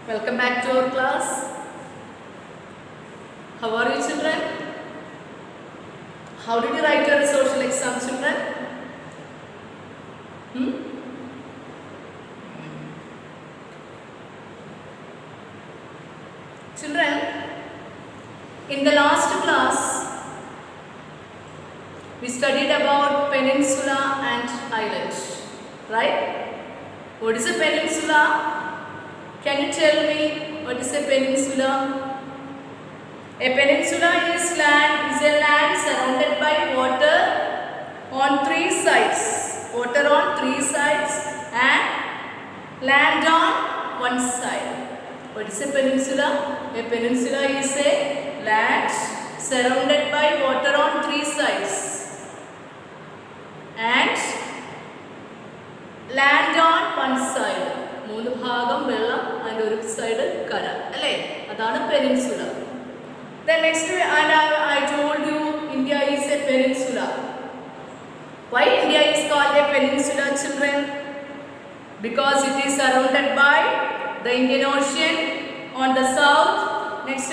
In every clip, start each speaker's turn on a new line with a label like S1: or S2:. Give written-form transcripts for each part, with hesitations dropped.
S1: Welcome back to our class. How are you, children? How did you write your social exam, children? Children, in the last class, we studied about peninsula and island, right? What is a peninsula? Can you tell me what is a peninsula? A peninsula is a land surrounded by water on three sides. Water on three sides and land on one side. What is a peninsula? A peninsula is a land surrounded by water on three sides and land on one side. മൂന്ന് ഭാഗം വെള്ളം അതിൻ്റെ ഒരു side കര അല്ലേ, അതാണ് peninsula. Then next I told you India is a peninsula. Why India is called a peninsula, children? Because it is surrounded by the Indian Ocean on the south, next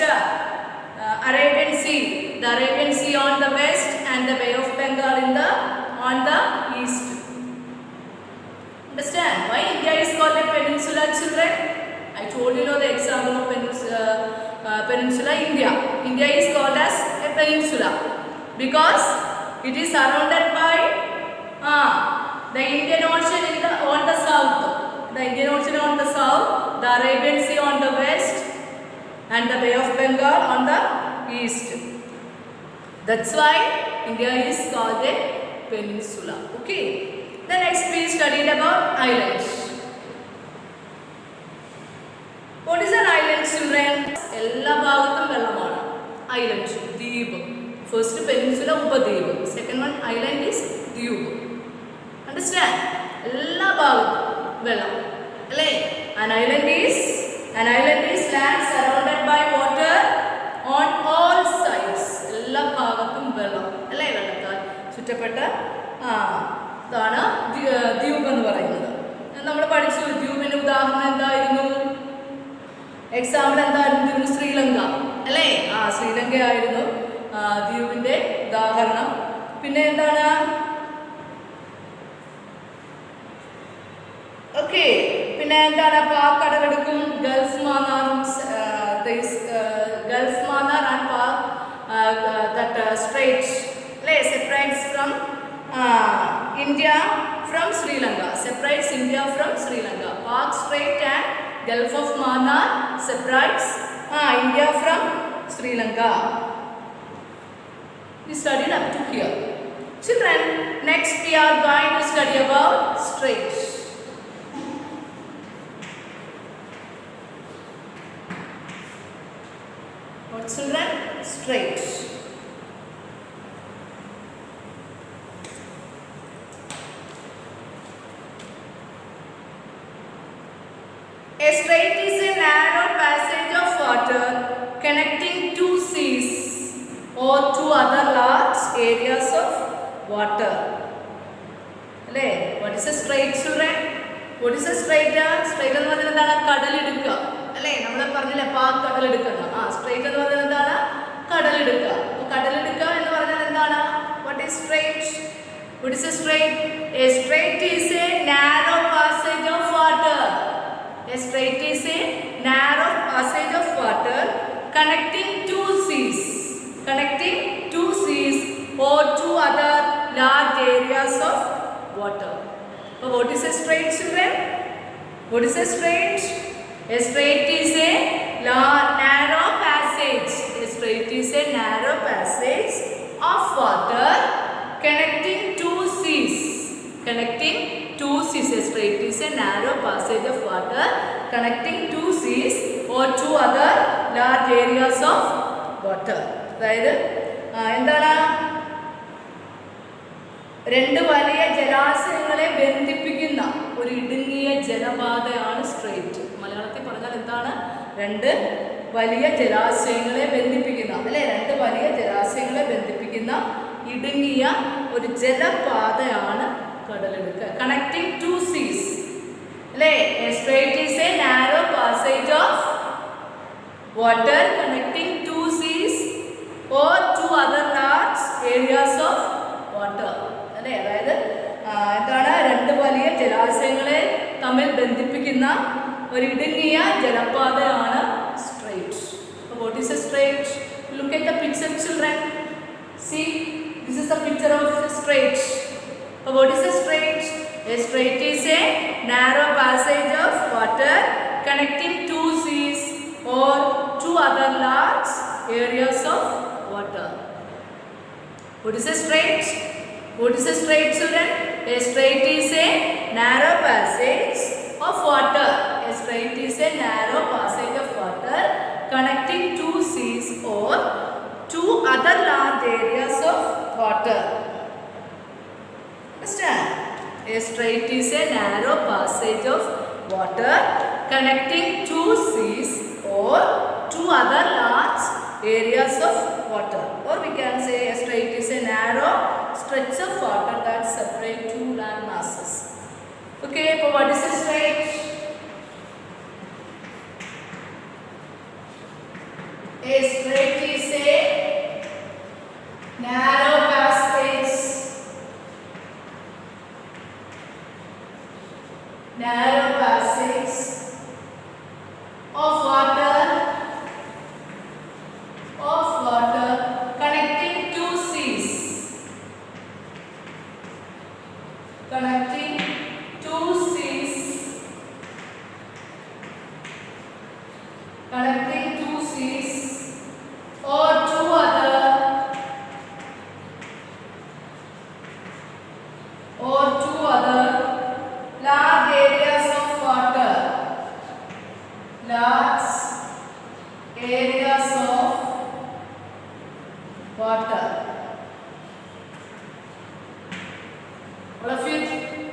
S1: Arabian Sea, the Arabian Sea on the west and the Bay of Bengal on the east. Understand why India is called a peninsula, children? I told you the example of peninsula India. India is called as a peninsula because it is surrounded by the Indian Ocean on the south, the Indian Ocean on the south, the Arabian Sea on the west, and the Bay of Bengal on the east. That's why India is called a peninsula. Okay. The next we studied about islands. What is an island, children? എല്ലാ ഭാഗത്തും വെള്ളമാണ്. Island, ദ്വീപ്. First peninsula, ഉപദ്വീപ്. Second one island is ദ്വീപ്. Understand? എല്ലാ ഭാഗത്തും വെള്ളം. അല്ലേ? An island is land surrounded by water on all sides. എല്ലാ ഭാഗത്തും വെള്ളം. അല്ലേ? വെള്ളത്താൽ ചുറ്റപ്പെട്ട ഇതാണ് ദ്വീപ് എന്ന് പറയുന്നത്. നമ്മൾ പഠിച്ചു ദ്വീപിന്റെ ഉദാഹരണം എന്തായിരുന്നു? എക്സാമ്പിൾ എന്തായിരുന്നു? ശ്രീലങ്ക അല്ലേ? ശ്രീലങ്ക ആയിരുന്നു ദ്വീപിന്റെ ഉദാഹരണം. പിന്നെ എന്താണ്? ഓക്കെ, പിന്നെ എന്താണ്? പാക് കടലെടുക്കും, ഗൾഫ് മാന്നാറും gulf Mannar and Pak strait അല്ലേ separates from India from Sri Lanka, separates India from Sri Lanka. Park Strait and Gulf of Mannar separates India from Sri Lanka. We studied up to here. Children, next we are going to study about strait. What, children? Strait. A strait is a narrow passage of water connecting two seas or two other large areas of water. അല്ലേ? What is a strait, children? What is a strait? Strait എന്ന് പറഞ്ഞാൽ എന്താണ്? കടലിടുക്ക് അല്ലേ? നമ്മൾ പറഞ്ഞില്ലേ Pak കടലെടുക്കുന്ന. Straight എന്ന് പറഞ്ഞാൽ എന്താണ്? കടലിടുക്ക്. അപ്പോൾ കടലിടുക്ക് എന്ന് പറഞ്ഞാൽ എന്താണ്? What is strait? What is a strait? A strait is a narrow passage of water. A strait is a narrow passage of water connecting two seas or two other large areas of water. So what is a strait, children? What is a strait? A strait is a narrow passage. A strait is a narrow passage of water connecting two seas. A strait is a narrow passage of water connecting two seas or two other large areas of water. അതായത് എന്താണ്? രണ്ട് വലിയ ജലാശയങ്ങളെ ബന്ധിപ്പിക്കുന്ന ഒരു ഇടുങ്ങിയ ജലപാതയാണ് straight. മലയാളത്തിൽ പറഞ്ഞാൽ എന്താണ്? രണ്ട് വലിയ ജലാശയങ്ങളെ ബന്ധിപ്പിക്കുന്ന അല്ലെ രണ്ട് വലിയ ജലാശയങ്ങളെ ബന്ധിപ്പിക്കുന്ന ഇടുങ്ങിയ ഒരു ജലപാതയാണ് കടലെടുക്ക്. കണക്റ്റിംഗ് ടു സീസ്. A strait is a narrow passage passage of water connecting two seas or two other large areas of water. അല്ലേ? അതായത് എന്താണ് രണ്ട് വലിയ ജലാശയങ്ങളെ തമ്മിൽ ബന്ധിപ്പിക്കുന്ന ഒരു ഇടുങ്ങിയ ജലപാതയാണ് straight. What is a strait? Look at the picture, children. See, this is the picture of a strait. What is a strait? A strait is a narrow passage of water connecting two seas or two other large areas of water. What is a strait? What is a strait, children? A strait is a narrow passage of water. A strait is a narrow passage of water connecting two seas or two other large areas of water. Understand? A strait is a narrow passage of water connecting two seas or two other large areas of water. Or we can say a strait is a narrow stretch of water that separate two land masses. Okay, so what is a strait? A strait is a narrow passage of water connecting two seas. Connecting two seas or two other large areas of water. Large areas of water.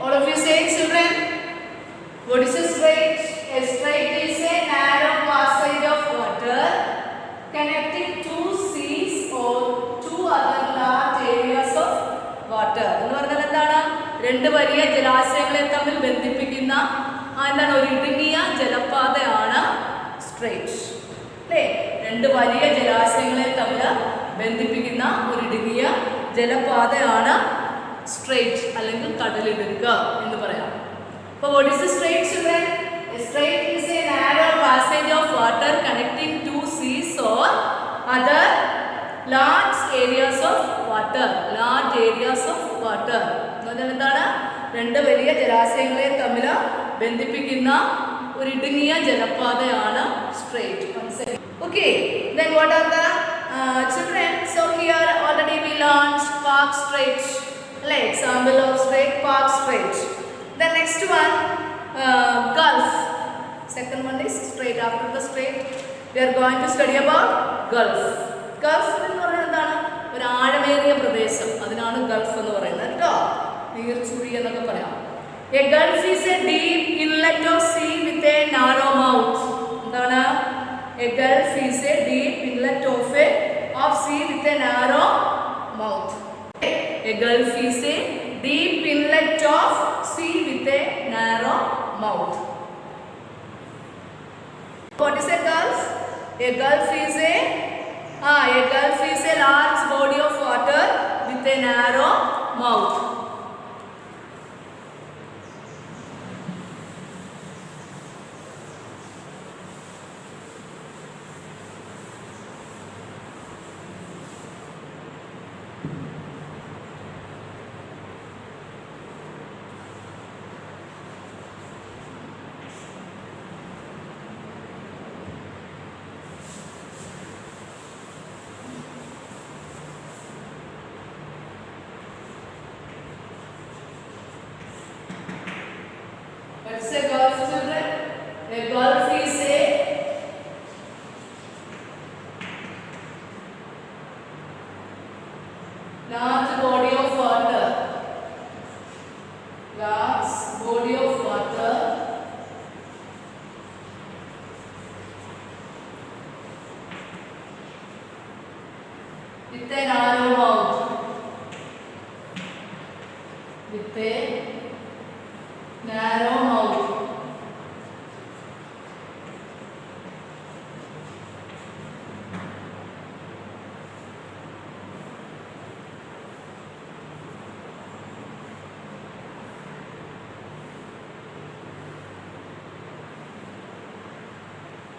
S1: All of you say, children, what is a strait? A strait is a narrow passage of water connecting two seas or two other large areas of water. എന്ന് പറഞ്ഞാൽ എന്താണ്? രണ്ട് വലിയ ജലാശയങ്ങളെ തമ്മിൽ ബന്ധിപ്പിക്കുന്ന എന്താണ് ഒരു ഇടുങ്ങിയ ജലപാതയാണ് സ്ട്രെയിറ്റ്. അല്ലേ? രണ്ട് വലിയ ജലാശയങ്ങളെ തമ്മിൽ ബന്ധിപ്പിക്കുന്ന ഒരു ഇടുങ്ങിയ ജലപാതയാണ് സ്ട്രെയിറ്റ് അല്ലെങ്കിൽ കടലിടുക്ക് എന്ന് പറയാം. അപ്പോൾ what is a strait, children? A strait is a narrow passage of water connecting two seas or other large areas of water. Large areas of water. എന്താണ്? രണ്ട് വലിയ ജലാശയങ്ങളെ തമ്മിൽ ബന്ധിപ്പിക്കുന്ന ഒരു ഇടുങ്ങിയ ജലപാതയാണ് straight. Okay, then what are the children? So here already we learned Park Strait. Like example of strait, Park Strait. The next one, Gulf. Second one is strait. After the strait, we are going to study about Gulf. Gulf എന്ന് പറയുന്നത് എന്താണ്? ഒരു ആഴമേറിയ പ്രദേശം. അതിനാണ് Gulf എന്ന് പറയുന്നത് കേട്ടോ. നീർച്ചുഴി എന്നൊക്കെ പറയാം. A gulf is a deep inlet of sea with a narrow mouth. എന്താണ്? A gulf is a deep inlet of sea with a narrow mouth. A gulf is a deep inlet of sea with a narrow mouth. What is a gulf? A gulf is a large body of water with a narrow mouth. What's a gulf, children? A gulf is a large body of water. Large body of water with a narrow mouth. With a narrow mouth.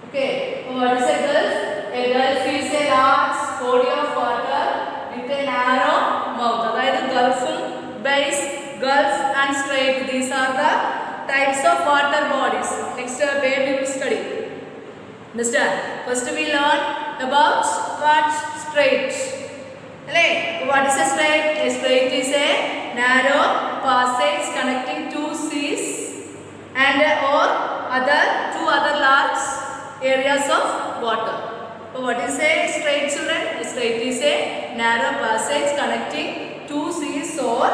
S1: Okay, so what is a gulf? A gulf is a large body of water with a narrow mouth. അതായത് ഗൾഫും bays gulf and strait, these are the types of water bodies. Next way we will study. Understand? First we learn about what strait. What is a strait? A strait is a narrow passage connecting two seas and or two other large areas of water. So what is a strait, children? A strait is a narrow passage connecting two seas or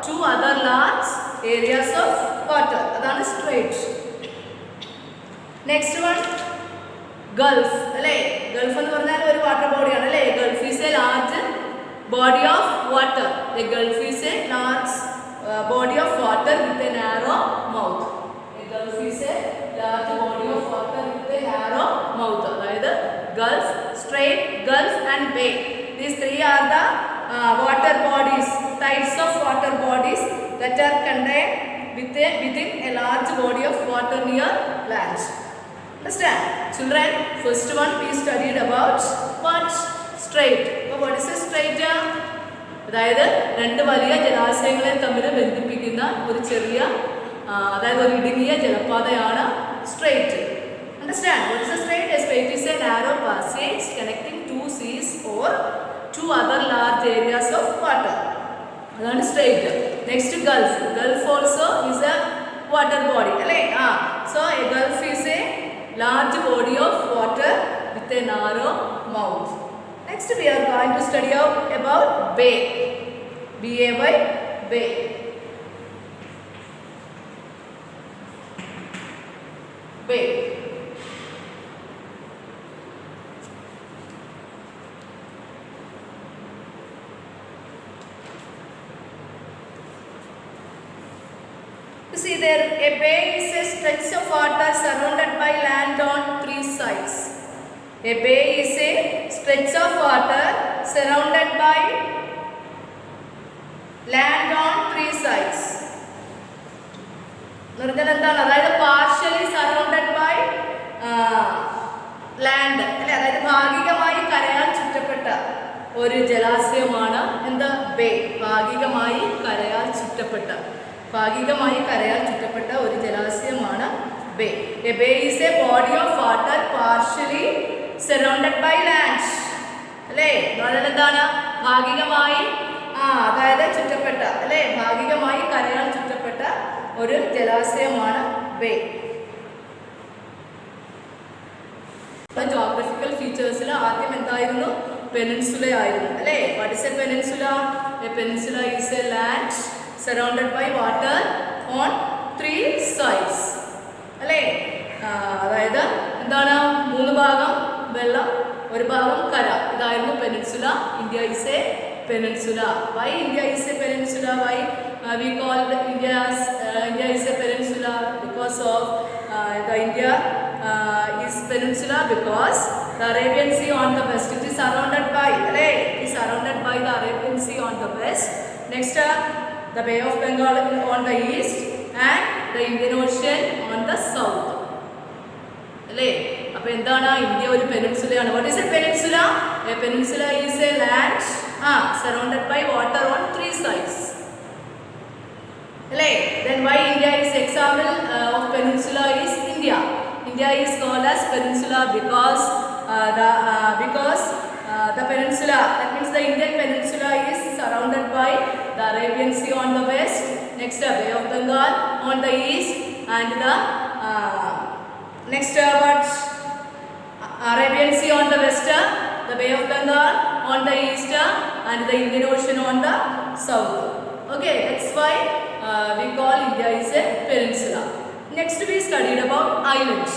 S1: two other large areas of water. That is strait. Next one, gulf. Gulf എന്ന് പറഞ്ഞാൽ ഒരു water ബോഡിയാണ് അല്ലേ. Gulf is a large body of water. A gulf is a large body of water with a narrow mouth. A gulf is a large body of water with a narrow mouth. അതായത് gulf, strait, gulf and bay. These three are the water bodies, types of water bodies that are contained within a large body of water near land. Understand? Children, first one we studied about what? Strait. So what is a strait? അതായത് രണ്ട് വലിയ ജലാശയങ്ങളെ തമ്മിൽ ബന്ധിപ്പിക്കുന്ന ഒരു ചെറിയ അതായത് ഒരു ഇടുങ്ങിയ ജലപാതയാണ് straight. Understand? What is a strait? A strait is a narrow passage connecting two seas or two other large areas of water. അതാണ് strait. Next, gulf. Gulf also is a water body. So a gulf is a large body of water with a narrow mouth. Next we are going to study about bay. B-A-Y, bay. Bay. You see there, a bay is a stretch of water surrounded by land on three sides. A bay is a stretch of water surrounded by land on three sides. അതായത് partially surrounded by land അല്ലെ, അതായത് ഭാഗികമായി കരയാൽ ചുറ്റപ്പെട്ട ഒരു ജലാശയമാണ് എന്താ bay. ഭാഗികമായി കരയാൽ ചുറ്റപ്പെട്ട ഒരു ജലാശയമാണ് bay. A bay is a body of water partially surrounded by land. അല്ലേ, എന്താണ് ഭാഗികമായി അതായത് ചുറ്റപ്പെട്ട അല്ലേ, ഭാഗികമായി കരയാൽ ചുറ്റപ്പെട്ട ഒരു ജലാശയമാണ് ബേ. ജോഗ്രഫിക്കൽ ഫീച്ചേഴ്സിൽ ആദ്യം എന്തായിരുന്നു? പെനിൻസുല ആയിരുന്നു അല്ലേ. What is A peninsula? A peninsula is A land surrounded by water on three sides. അല്ലേ, അതായത് എന്താണ്? മൂന്ന് ഭാഗം വെള്ളം, ഒരു ഭാഗം കര. ഇതായിരുന്നു peninsula. India is A peninsula. Why India is a peninsula? Why we call India is a peninsula? Because of the India is peninsula because the Arabian Sea on the west. It is surrounded by the Arabian Sea on the west. Next, the Bay of Bengal on the east and the Indian Ocean on the south. അല്ലേ, അപ്പോൾ എന്താണ്? India ഒരു പെനിൻസുലയാണ്. What is a peninsula? A peninsula is a land surrounded by water on three sides. അല്ലേ, then why India is example of peninsula is India. India is called as peninsula because the peninsula, that means the Indian peninsula is surrounded by the Arabian Sea on the west, next Bay of Bengal on the east and the next Arabian Sea on the west, the Bay of Bengal on the east and the Indian Ocean on the south. Okay, that's why we call India is a peninsula. Next we studied about islands.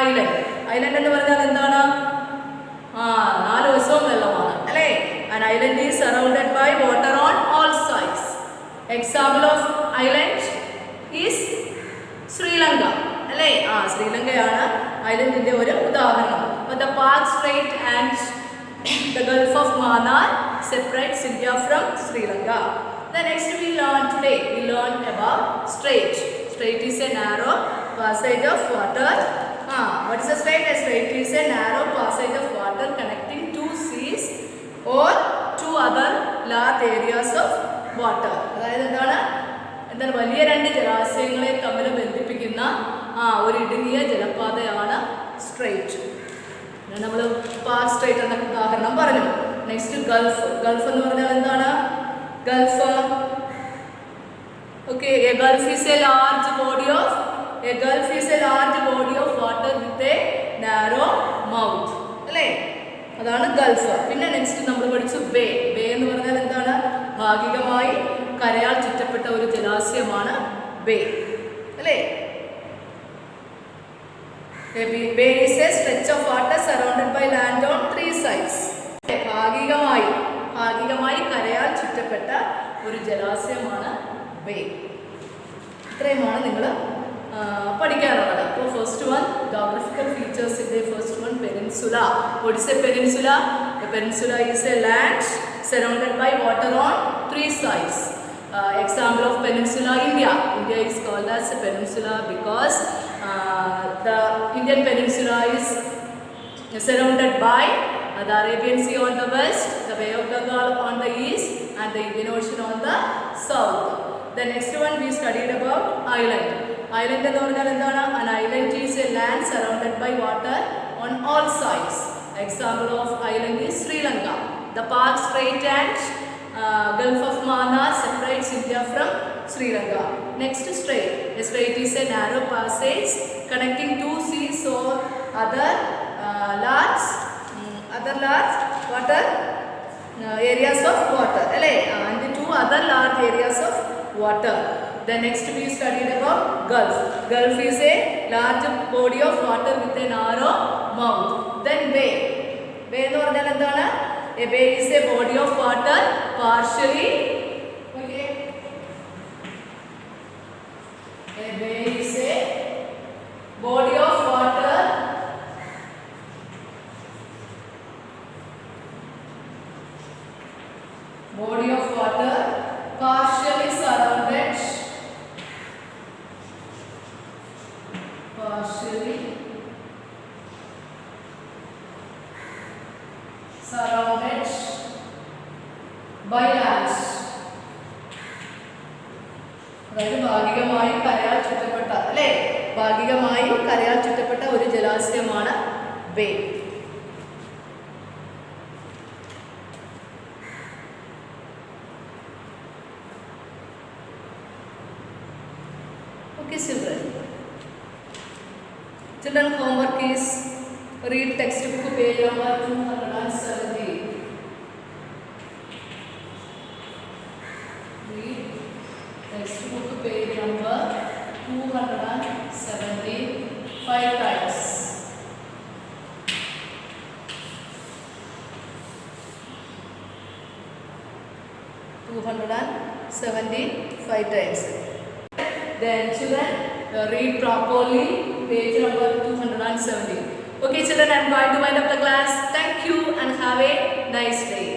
S1: Island എന്ന് പറഞ്ഞാൽ എന്താണ്? നാല് വശവും വെള്ളമാണ് അല്ലേ. An island is surrounded by water on all sides. Example of island is Sri Lanka അല്ലേ. ശ്രീലങ്കയാണ് ഐലൻഡിന്റെ ഒരു ഉദാഹരണം. The Park Strait and the Gulf of Mannar separates India from Sri Lanka. The next we learn about strait. Strait is a narrow passage of water What is a strait? A strait is a narrow passage of water connecting two seas or two other large areas of water. അതായത് എന്താണ് വലിയ രണ്ട് ജലാശയങ്ങളെ തമ്മിൽ ബന്ധിപ്പിക്കുന്ന ഒരു ഇടുങ്ങിയ ജലപാതയാണ് straight. നമ്മൾ park straight എന്ന ഉദാഹരണം പറഞ്ഞു. Next Gulf. ഗൾഫ് എന്ന് പറഞ്ഞാൽ എന്താണ്? Gulf okay, a gulf is a large body of water with a narrow mouth. അല്ലേ? അതാണ് ഗൾഫ്. പിന്നെ നെക്സ്റ്റ് നമ്മൾ പഠിച്ചു ബേ. ബേ എന്ന് പറഞ്ഞാൽ എന്താണ്? ഭാഗികമായി കരയാൽ ചുറ്റപ്പെട്ട ഒരു ജലാശയമാണ് ബേ. അല്ലേ? A bay is a stretch of water surrounded by land on three sides. ഭാഗികമായി കരയാൽ ചുറ്റപ്പെട്ട ഒരു ജലാശയമാണ് ബേ. ഇത്രയുമാണ് നിങ്ങൾ പഠിക്കാനുള്ളത്. അപ്പോൾ ഫസ്റ്റ് വൺ ജോഗ്രഫിക്കൽ ഫീച്ചേഴ്സിൻ്റെ first one peninsula. What is a peninsula? A peninsula is a land surrounded by water on three sides. Example of peninsula, India. India is called as a peninsula because the Indian peninsula is surrounded by the Arabian Sea on the west, the Bay of Bengal on the east, and the Indian Ocean on the south. The next one we studied about island. Island എന്ന് പറഞ്ഞാൽ എന്താണ്? An island is a land surrounded by water on all sides. Example of island is Sri Lanka. The Park Strait and Gulf of Mannar separates India from Sri Lanka. Next strait. A strait is a narrow passage connecting two seas or other large water areas of water. And the two other large areas of water. The next we studied about Gulf. Gulf is a large body of water with a narrow mouth. Then bay. Bay എന്ന് പറഞ്ഞാൽ എന്താണ്? A bay is a body of water partially. Okay. A bay is a body of water partially surrounded by land. അതായത് ഭാഗികമായി കരയാൽ ചുറ്റപ്പെട്ട അല്ലേ? ഭാഗികമായി കരയാൽ ചുറ്റപ്പെട്ട ഒരു ജലാശയമാണ് bay. Okay, children, homework is read textbook page number 270. Read textbook page number 270 5 times. Then children, read properly page number 270. Okay children, I am going to wind up the class. Thank you and have a nice day.